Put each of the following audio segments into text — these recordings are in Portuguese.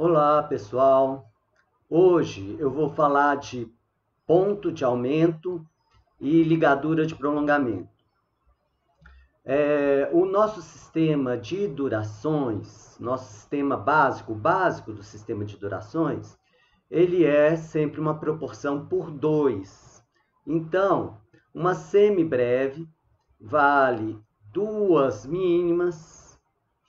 Olá, pessoal. Hoje eu vou falar de ponto de aumento e ligadura de prolongamento. O nosso sistema de durações, nosso sistema básico, o básico do sistema de durações, ele é sempre uma proporção por 2. Então, uma semibreve vale 2 mínimas,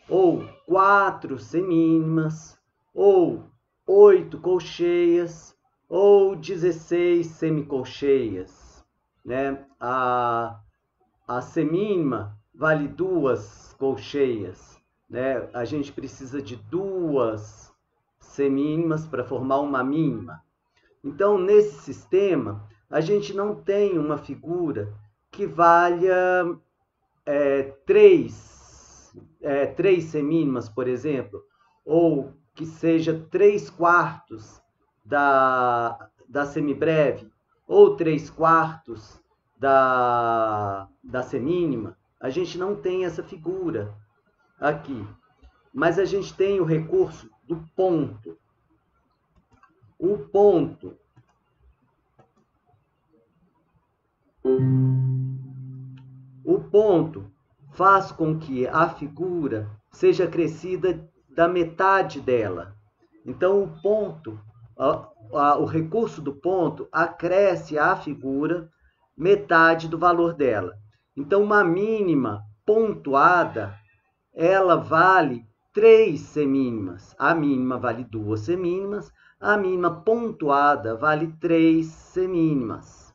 ou 4 semínimas, ou 8 colcheias, ou 16 semicolcheias, né? A semínima vale 2 colcheias, né? A gente precisa de 2 semínimas para formar uma mínima. Então, nesse sistema, a gente não tem uma figura que valha 3 semínimas, por exemplo, ou que seja 3/4 da semibreve, ou 3/4 da semínima. A gente não tem essa figura aqui, mas a gente tem o recurso do ponto. O ponto faz com que a figura seja acrescida da metade dela. Então, o ponto, o recurso do ponto acresce à figura metade do valor dela. Então, uma mínima pontuada, ela vale 3 semínimas. A mínima vale 2 semínimas, a mínima pontuada vale 3 semínimas.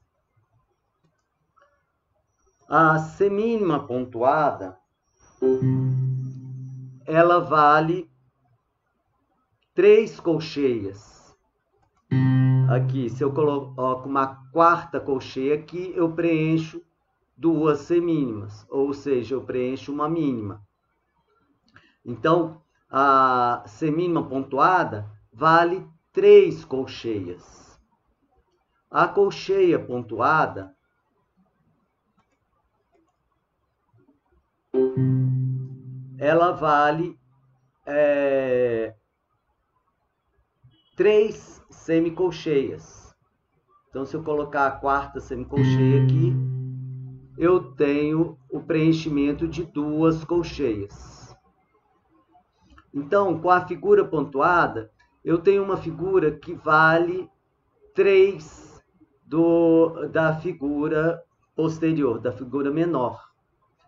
A semínima pontuada, ela vale 3 colcheias. Aqui, se eu coloco uma quarta colcheia aqui, eu preencho 2 semínimas, ou seja, eu preencho uma mínima. Então, a semínima pontuada vale 3 colcheias. A colcheia pontuada, ela vale 3 semicolcheias. Então, se eu colocar a quarta semicolcheia aqui, eu tenho o preenchimento de 2 colcheias. Então, com a figura pontuada, eu tenho uma figura que vale 3 da figura posterior, da figura menor,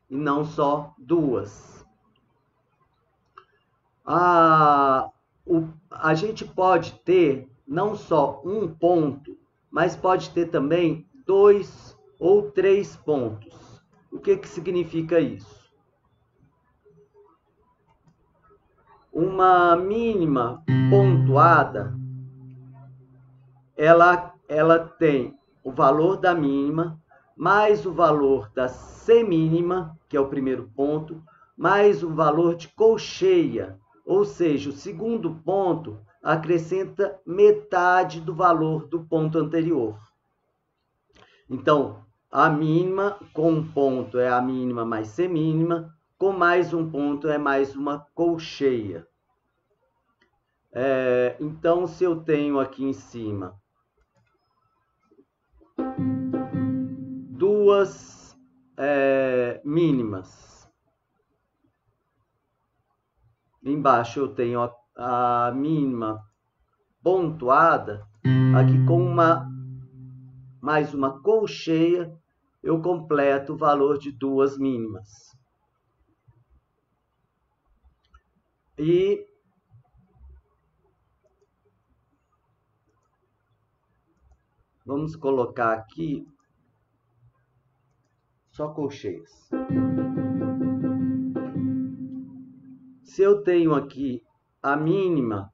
e não só 2. A gente pode ter não só um ponto, mas pode ter também 2 ou 3 pontos. O que significa isso? Uma mínima pontuada, ela tem o valor da mínima, mais o valor da semínima, que é o primeiro ponto, mais o valor de colcheia, ou seja, o segundo ponto acrescenta metade do valor do ponto anterior. Então, a mínima com um ponto é a mínima mais semínima, com mais um ponto é mais uma colcheia. Então, se eu tenho aqui em cima 2 mínimas, embaixo eu tenho a mínima pontuada, aqui com mais uma colcheia, eu completo o valor de 2 mínimas. E vamos colocar aqui só colcheias. Se eu tenho aqui a mínima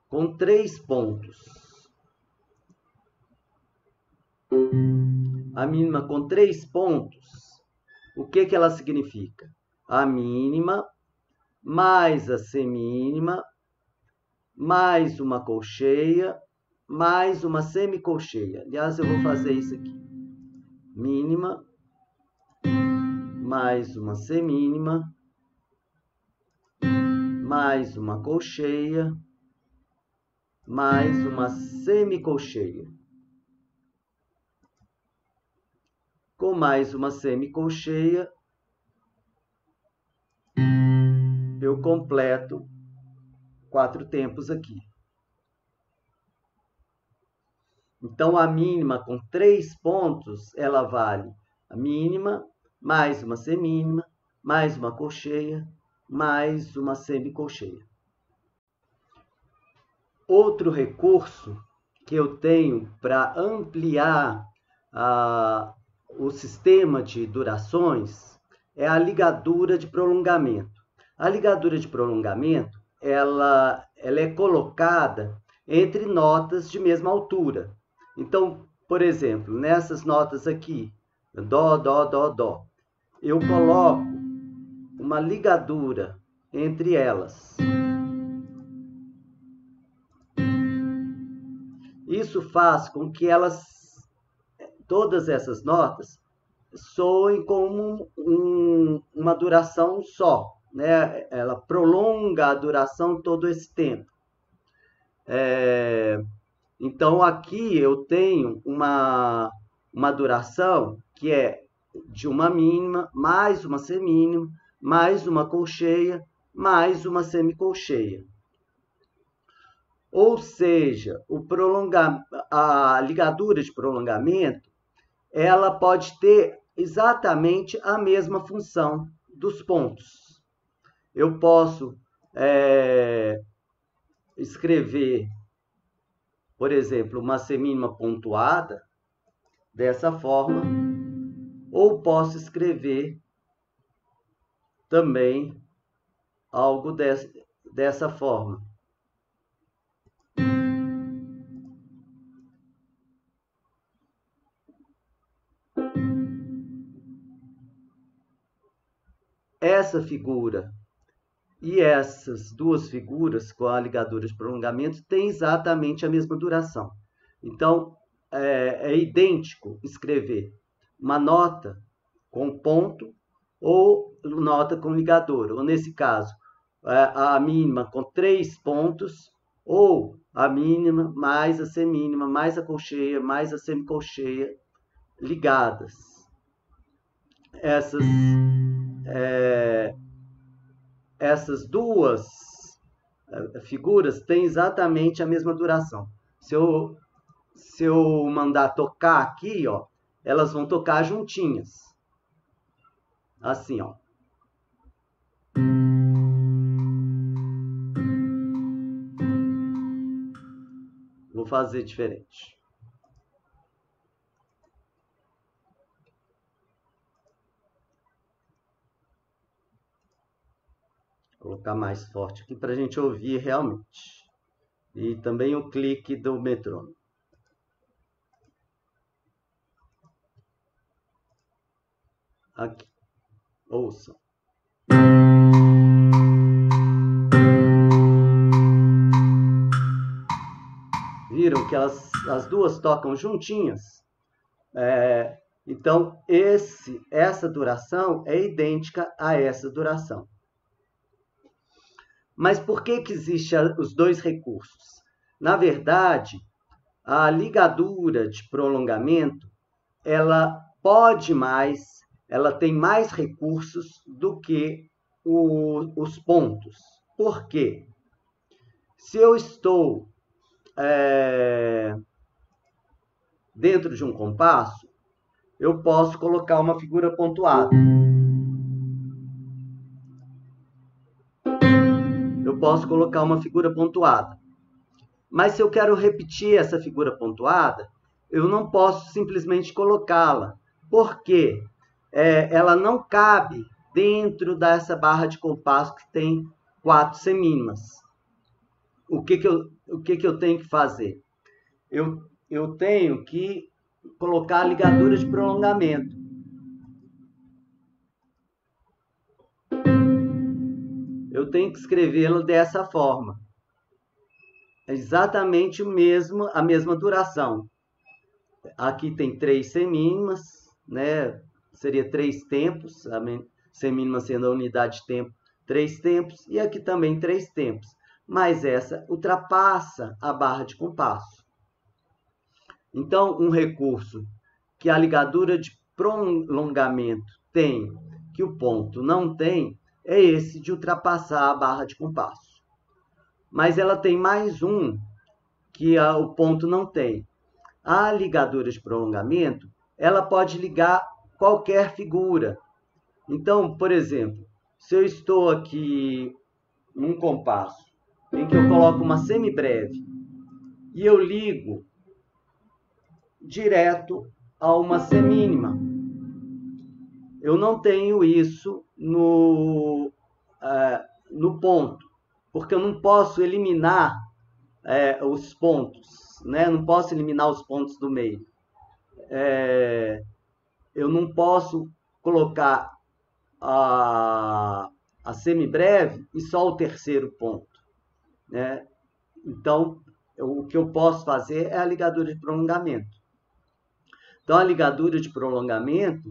com 3 pontos, a mínima com 3 pontos, o que ela significa? A mínima mais a semínima mais uma colcheia mais uma semicolcheia. Aliás, eu vou fazer isso aqui. Mínima mais uma semínima mais uma colcheia, mais uma semicolcheia. Com mais uma semicolcheia, eu completo 4 tempos aqui. Então, a mínima com 3 pontos, ela vale a mínima, mais uma semínima, mais uma colcheia, mais uma semicolcheia. Outro recurso que eu tenho para ampliar o sistema de durações é a ligadura de prolongamento. A ligadura de prolongamento, ela é colocada entre notas de mesma altura. Então, por exemplo, nessas notas aqui, dó, dó, dó, dó, eu coloco uma ligadura entre elas. Isso faz com que todas essas notas, soem como uma duração só, né? Ela prolonga a duração todo esse tempo. Então, aqui eu tenho uma duração que é de uma mínima, mais uma semínima, mais uma colcheia, mais uma semicolcheia. Ou seja, a ligadura de prolongamento, ela pode ter exatamente a mesma função dos pontos. Eu posso escrever, por exemplo, uma semínima pontuada dessa forma, ou posso escrever também algo dessa forma. Essa figura e essas duas figuras com a ligadura de prolongamento têm exatamente a mesma duração. Então, é idêntico escrever uma nota com ponto ou nota com ligadura, ou nesse caso, a mínima com 3 pontos, ou a mínima mais a semínima, mais a colcheia, mais a semicolcheia ligadas. Essas duas figuras têm exatamente a mesma duração. Se eu mandar tocar aqui, ó, elas vão tocar juntinhas. Assim, ó. Vou fazer diferente. Vou colocar mais forte aqui para a gente ouvir realmente. E também o clique do metrônomo. Aqui. Ouçam. Viram que as duas tocam juntinhas? Então, essa duração é idêntica a essa duração. Mas por que existem os dois recursos? Na verdade, a ligadura de prolongamento, ela pode mais, ela tem mais recursos do que os pontos. Por quê? Se eu estou dentro de um compasso, eu posso colocar uma figura pontuada. Mas se eu quero repetir essa figura pontuada, eu não posso simplesmente colocá-la. Por quê? Ela não cabe dentro dessa barra de compasso que tem 4 semínimas. O que eu tenho que fazer? Eu tenho que colocar a ligadura de prolongamento. Eu tenho que escrevê-la dessa forma. É exatamente a mesma duração. Aqui tem 3 semínimas, né? Seria 3 tempos, a semínima sendo a unidade de tempo 3 tempos e aqui também 3 tempos. Mas essa ultrapassa a barra de compasso. Então, um recurso que a ligadura de prolongamento tem, que o ponto não tem, é esse de ultrapassar a barra de compasso. Mas ela tem mais um que o ponto não tem. A ligadura de prolongamento, ela pode ligar qualquer figura. Então, por exemplo, se eu estou aqui num compasso em que eu coloco uma semibreve e eu ligo direto a uma semínima, eu não tenho isso no ponto, porque eu não posso eliminar os pontos, né? Não posso eliminar os pontos do meio. Eu não posso colocar a semibreve e só o terceiro ponto, né? Então, o que eu posso fazer é a ligadura de prolongamento. Então, a ligadura de prolongamento,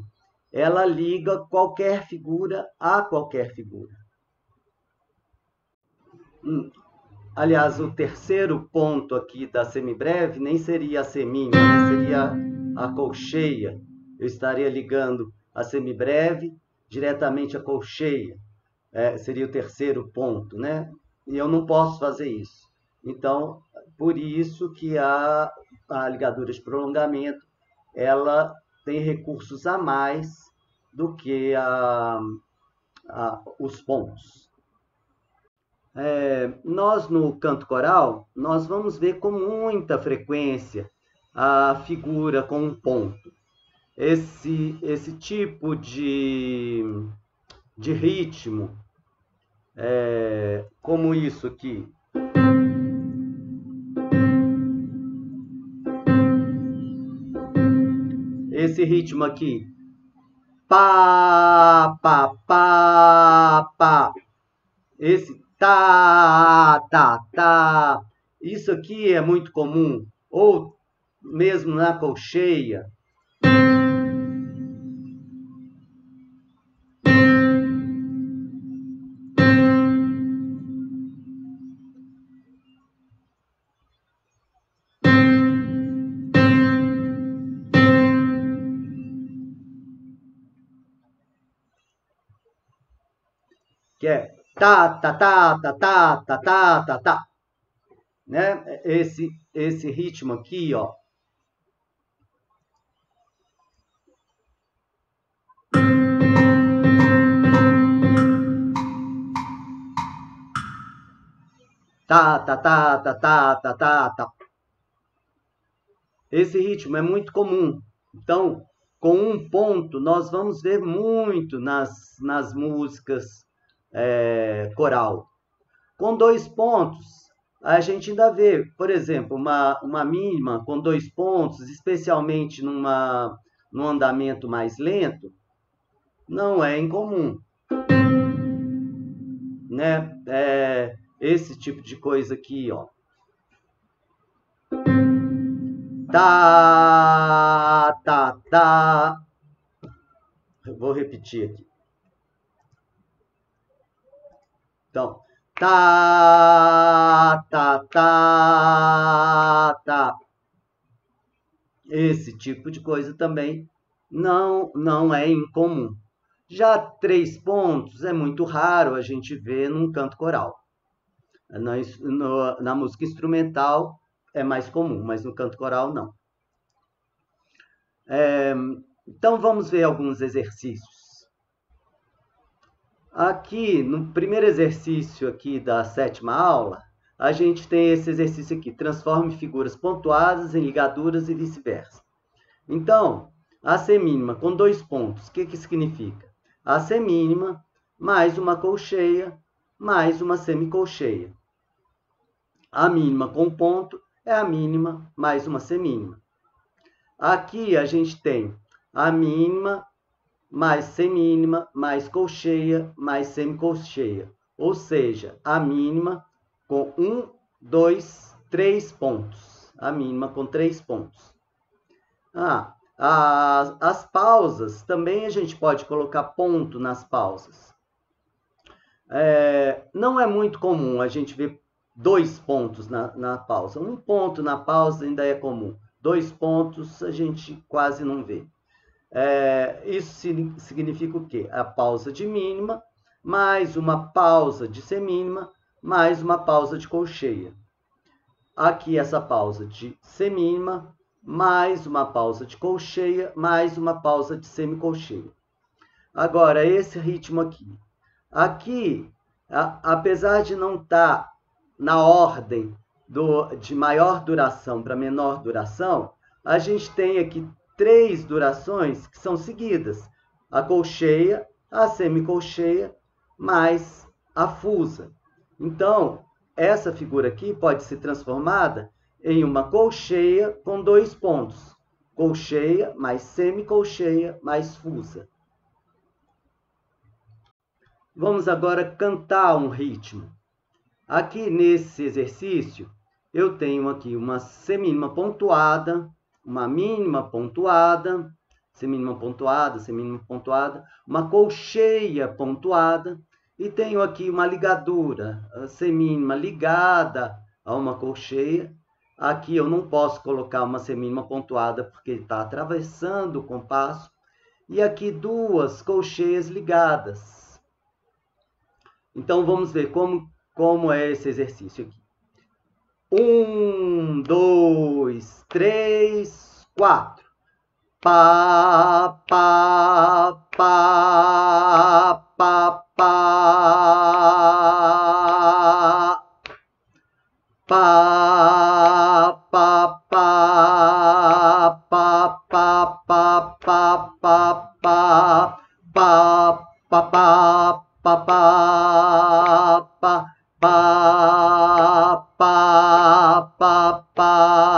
ela liga qualquer figura a qualquer figura. Aliás, o terceiro ponto aqui da semibreve nem seria a semínima, né? Seria a colcheia. Eu estaria ligando a semibreve diretamente à colcheia. Seria o terceiro ponto, né? E eu não posso fazer isso. Então, por isso que a ligadura de prolongamento, ela tem recursos a mais do que os pontos. Nós, no canto coral, nós vamos ver com muita frequência a figura com um ponto. Esse tipo de ritmo, como isso aqui. Esse ritmo aqui. Pá, pá, pá, pá. Esse tá, tá, tá. Isso aqui é muito comum. Ou mesmo na colcheia. Que é tá, tá, tá, tá, tá, tá, tá, tá, tá. Né? Esse ritmo aqui, ó. Tá, tá, tá, tá, tá, tá, tá, tá. Esse ritmo é muito comum. Então, com um ponto, nós vamos ver muito nas músicas coral. Com 2 pontos, a gente ainda vê, por exemplo, uma mínima com 2 pontos, especialmente num andamento mais lento, não é incomum. Né? Esse tipo de coisa aqui, ó. Tá, tá, tá. Eu vou repetir aqui. Então, tá, tá, tá, tá. Esse tipo de coisa também não é incomum. Já 3 pontos é muito raro a gente ver num canto coral. Na música instrumental é mais comum, mas no canto coral não. Então vamos ver alguns exercícios. Aqui, no primeiro exercício aqui da 7ª aula, a gente tem esse exercício aqui, transforme figuras pontuadas em ligaduras e vice-versa. Então, a semínima com 2 pontos, o que significa? A semínima mais uma colcheia mais uma semicolcheia. A mínima com ponto é a mínima mais uma semínima. Aqui a gente tem a mínima mais semínima, mais colcheia, mais semicolcheia. Ou seja, a mínima com 1, 2, 3 pontos. A mínima com 3 pontos. As pausas, também a gente pode colocar ponto nas pausas. Não é muito comum a gente ver 2 pontos na pausa. 1 ponto na pausa ainda é comum. 2 pontos a gente quase não vê. Isso significa o quê? A pausa de mínima, mais uma pausa de semínima, mais uma pausa de colcheia. Aqui essa pausa de semínima, mais uma pausa de colcheia, mais uma pausa de semicolcheia. Agora, esse ritmo aqui. Aqui, apesar de não estar na ordem de maior duração para menor duração, a gente tem aqui 3 durações que são seguidas. A colcheia, a semicolcheia, mais a fusa. Então, essa figura aqui pode ser transformada em uma colcheia com 2 pontos. Colcheia mais semicolcheia mais fusa. Vamos agora cantar um ritmo. Aqui nesse exercício, eu tenho aqui uma semínima pontuada, uma mínima pontuada, semínima pontuada, uma colcheia pontuada, e tenho aqui uma ligadura, a semínima ligada a uma colcheia. Aqui eu não posso colocar uma semínima pontuada porque está atravessando o compasso. E aqui 2 colcheias ligadas. Então, vamos ver como é esse exercício aqui. 1, 2, 3, 4. Pá, pá, pá, pá, pá. Pá, pá, pá, pá, pá, pá, pá, pá, pá, pá, pá, pá, pá, pá, pá, pá, pá, pá, pá.